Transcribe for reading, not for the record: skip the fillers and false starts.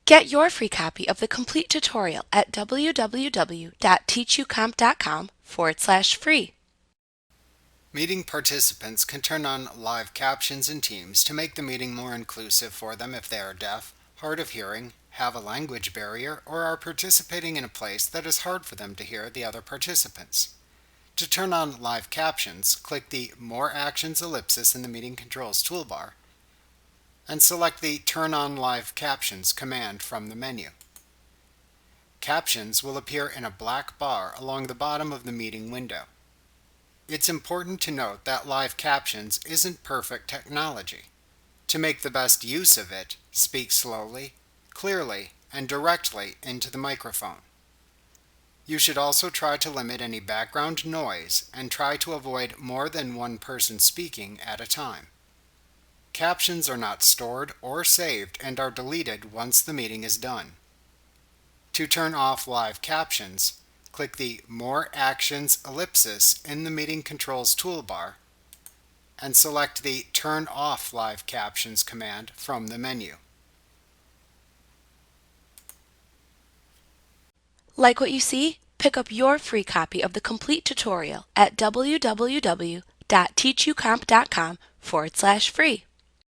Get your free copy of the complete tutorial at www.teachucomp.com/free. Meeting participants can turn on live captions in Teams to make the meeting more inclusive for them if they are deaf, hard of hearing, have a language barrier, or are participating in a place that is hard for them to hear the other participants. To turn on live captions, click the More Actions ellipsis in the Meeting Controls toolbar and select the Turn on Live Captions command from the menu. Captions will appear in a black bar along the bottom of the meeting window. It's important to note that live captions isn't perfect technology. To make the best use of it, speak slowly, clearly, and directly into the microphone. You should also try to limit any background noise and try to avoid more than one person speaking at a time. Captions are not stored or saved and are deleted once the meeting is done. To turn off live captions, click the More Actions ellipsis in the Meeting Controls toolbar and select the Turn Off Live Captions command from the menu. Like what you see? Pick up your free copy of the complete tutorial at www.teachucomp.com/free.